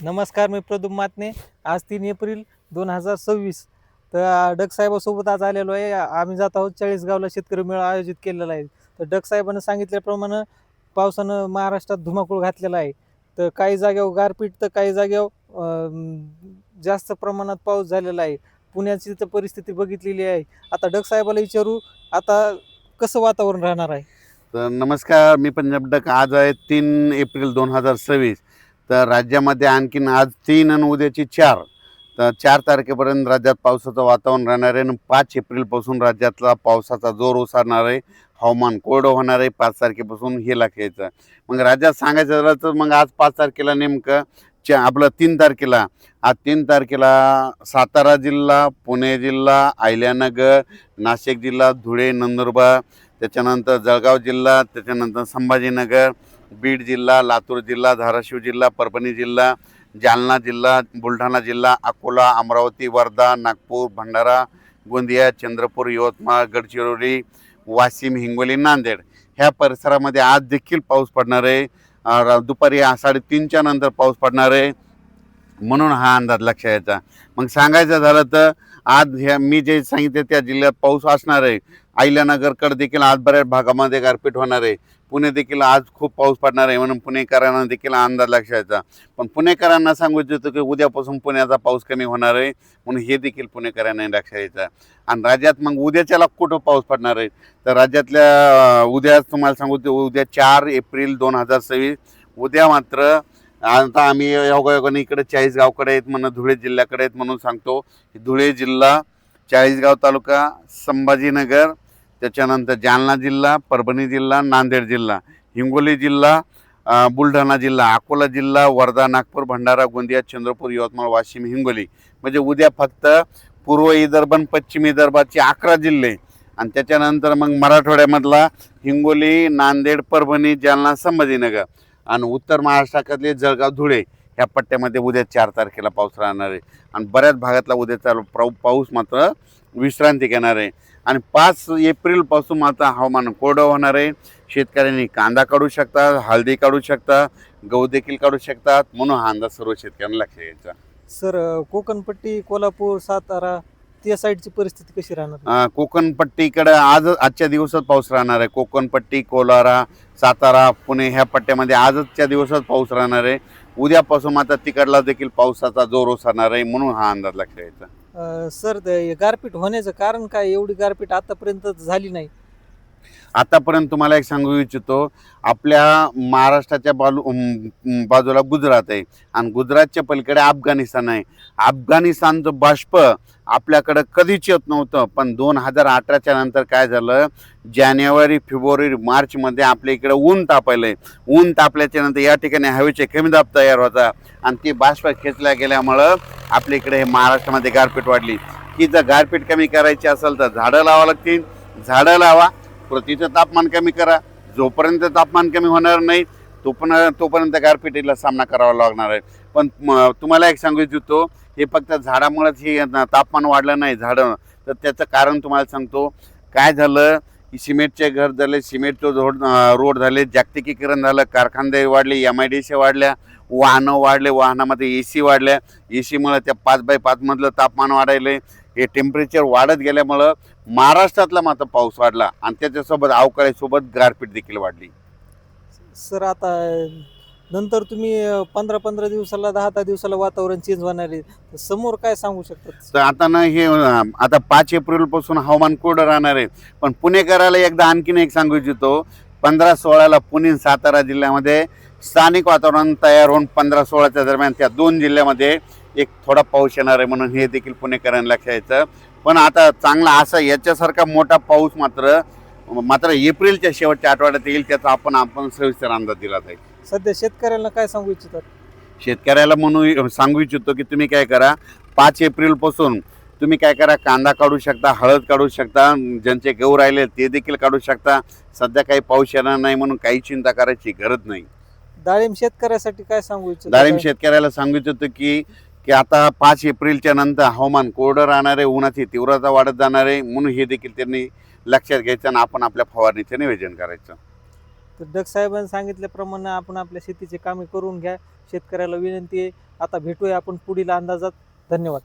नमस्कार, मी प्रदूम मातने. आज 3 एप्रिल 2026. तर डगसाहेबासोबत आज आलेलो आहे. आम्ही जात आहोत चाळीसगावला शेतकरी मेळा आयोजित केलेला आहे. तर डगसाहेबांनी सांगितल्याप्रमाणे पावसानं महाराष्ट्रात धुमाकूळ घातलेला आहे. तर काही जागेवर गारपीट तर काही जागेवर जास्त प्रमाणात पाऊस झालेला आहे. पुण्याची तर परिस्थिती बघितलेली आहे. आता डगसाहेबाला विचारू, आता कसं वातावरण राहणार आहे. तर नमस्कार, मी पंजाब डक. आज आहे 3 एप्रिल 2026. तर राज्यामध्ये आणखीन आज 3 आणि उद्याची 4, तर 4 तारखेपर्यंत राज्यात पावसाचं वातावरण राहणार आहे. आणि 5 एप्रिलपासून राज्यातला पावसाचा जोर ओसरणार आहे. हवामान कोरडं होणार आहे. 5 तारखेपासून हे लागायचं. मग राज्यात सांगायचं झालं तर मग आज 5 तारखेला नेमकं आपलं 3 तारखेला, आज 3 तारखेला सातारा जिल्हा, पुणे जिल्हा, अहिल्यानगर, नाशिक जिल्हा, धुळे, नंदुरबार, त्याच्यानंतर जळगाव जिल्हा, त्याच्यानंतर संभाजीनगर, बीड जिल्हा, लातूर जिल्हा, धाराशिव जिल्हा, परभणी जिल्हा, जालना जिल्हा, बुलढाणा जिल्हा, अकोला, अमरावती, वर्धा, नागपूर, भंडारा, गोंदिया, चंद्रपूर, यवतमाळ, गडचिरोली, वाशिम, हिंगोली, नांदेड ह्या परिसरामध्ये आज देखील पाऊस पडणार आहे. दुपारी 3:30च्या नंतर पाऊस पडणार आहे, म्हणून हा अंदाज लक्षात यायचा. मग सांगायचं झालं तर आज ह्या मी जे सांगितले त्या जिल्ह्यात पाऊस असणार आहे. अहिल्यानगरकडे देखील आज बऱ्याच भागामध्ये गारपीट होणार आहे. पुणे देखील आज खूप पाऊस पडणार आहे, म्हणून पुणेकरांना देखील अंदाज लक्षात यायचा. पण पुणेकरांना सांगू इच्छितो की उद्यापासून पुण्याचा पाऊस कमी होणार आहे, म्हणून हे देखील पुणेकरांना लक्षात यायचं. आणि राज्यात मग उद्याच्याला कुठं पाऊस पडणार आहे, तर राज्यातल्या उद्या तुम्हाला सांगू उद्या 4 एप्रिल 2026 उद्या मात्र आता आम्ही योगायोगाने इकडे चाळीसगावकडे आहेत म्हणून धुळे जिल्ह्याकडे आहेत म्हणून सांगतो. धुळे जिल्हा, चाळीसगाव तालुका, संभाजीनगर, त्याच्यानंतर जालना जिल्हा, परभणी जिल्हा, नांदेड जिल्हा, हिंगोली जिल्हा, बुलढाणा जिल्हा, अकोला जिल्हा, वर्धा, नागपूर, भंडारा, गोंदिया, चंद्रपूर, यवतमाळ, वाशिम, हिंगोली, म्हणजे उद्या फक्त पूर्व विदर्भ आणि पश्चिम विदर्भाचे 11 जिल्हे. आणि त्याच्यानंतर मग मराठवाड्यामधला हिंगोली, नांदेड, परभणी, जालना, संभाजीनगर आणि उत्तर महाराष्ट्रातले जळगाव, धुळे ह्या पट्ट्यामध्ये उद्या 4 तारखेला पाऊस राहणार आहे. आणि बऱ्याच भागातला उद्याचा पाऊस मात्र विश्रांती घेणार आहे. आणि 5 एप्रिलपासून मात्र हवामान कोरडं होणार आहे. शेतकऱ्यांनी कांदा काढू शकतात, हळदी काढू शकतात, गहू देखील काढू शकतात, म्हणून हा अंदाज सर्व शेतकऱ्यांना लक्षात घ्यायचा. सर, कोकणपट्टी, कोल्हापूर, सातारा त्या साईडची परिस्थिती कशी राहणार. कोकणपट्टीकडे आजच्या दिवसात पाऊस राहणार आहे. कोकणपट्टी, कोलारा, सातारा, पुणे ह्या पट्ट्यामध्ये आजच्या दिवसात पाऊस राहणार आहे. उद्यापासून मात्र तिकडला देखील पावसाचा जोर ओसरणार आहे, म्हणून हा अंदाज लक्षात घ्यायचा. सर, गारपीट होण्याचं कारण काय. एवढी गारपीट आतापर्यंत झाली नाही. आतापर्यंत तुम्हाला एक सांगू इच्छितो, आपल्या महाराष्ट्राच्या बाजूला गुजरात आहे आणि गुजरातच्या पलीकडे अफगाणिस्तान आहे. अफगाणिस्तानचं बाष्प आपल्याकडं कधीच येत नव्हतं, पण 2018च्या नंतर काय झालं, जानेवारी, फेब्रुवारी, मार्चमध्ये आपल्या इकडे ऊन तापायलंय. ऊन तापल्याच्या नंतर या ठिकाणी हवेचे कमी दाब तयार होता आणि ती बाष्प खेचल्या गेल्यामुळं आपल्या इकडे हे महाराष्ट्रामध्ये गारपीट वाढली. की जर गारपीट कमी करायची असेल तर झाडं लावा लागतील. झाडं लावा, पृथ्वीचं तापमान कमी करा. जोपर्यंत तापमान कमी होणार नाही तोपर्यंत गारपिटीला सामना करावा लागणार आहे. पण तुम्हाला एक सांगू इच्छितो, हे फक्त झाडामुळेच हे तापमान वाढलं नाही झाडं, तर त्याचं कारण तुम्हाला सांगतो. काय झालं की सिमेंटचे घर झाले, सिमेंटचे रोड झाले, जागतिकीकरण झालं, कारखानदारी वाढले, MIDC वाढल्या, वाहनं वाढले, वाहनामध्ये AC वाढल्या, AC मुळे त्या 5x5 मधलं तापमान वाढायले. हे टेम्परेचर वाढत गेल्यामुळं महाराष्ट्रातला मात्र पाऊस वाढला आणि त्याच्यासोबत अवकाळीसोबत गारपीट देखील वाढली. सर, आता नंतर तुम्ही 15-15 दिवसाला, 10-10 दिवसाला वातावरण चेंज होणार आहे. समोर काय सांगू शकतात. तर आता ना हे आता 5 एप्रिलपासून हवामान कोरडं राहणार आहे. पण पुणेकराला एकदा आणखीन एक सांगू इच्छितो, 15-16ला पुणे, सातारा जिल्ह्यामध्ये स्थानिक वातावरण तयार होऊन 15-16च्या दरम्यान त्या 2 जिल्ह्यामध्ये एक थोडा पाऊस येणार आहे, म्हणून हे देखील पुणेकरांना लक्षात यायचं. पण आता चांगला असा याच्यासारखा मोठा पाऊस मात्र एप्रिलच्या शेवटच्या आठवड्यात येईल, त्याचा आपण सविस्तर अंदाज दिला जाईल. सध्या शेतकऱ्यांना काय सांगू इच्छितात. शेतकऱ्याला म्हणून सांगू इच्छितो की तुम्ही काय करा, 5 एप्रिलपासून तुम्ही काय करा, कांदा काढू शकता, हळद काढू शकता, ज्यांचे गहू राहिले ते देखील काढू शकता. सध्या काही पाऊस येणार नाही म्हणून काही चिंता करायची गरज नाही. डाळिंब शेतकऱ्यासाठी काय सांगू इच्छितात. डाळिंब शेतकऱ्याला सांगू इच्छितो की आता 5 एप्रिलच्या नंतर हवामान कोरडं राहणार आहे, उन्हाची तीव्रता वाढत जाणार आहे, म्हणून हे देखील त्यांनी लक्षात घ्यायचं आणि आपण आपल्या फवारणीचं नियोजन करायचं. तर डग साहेबांनी सांगितल्याप्रमाणे आपण आपल्या शेतीची कामे करून घ्या. शेतकऱ्याला विनंती आहे. आता भेटूया आपण पुढील अंदाजात. धन्यवाद.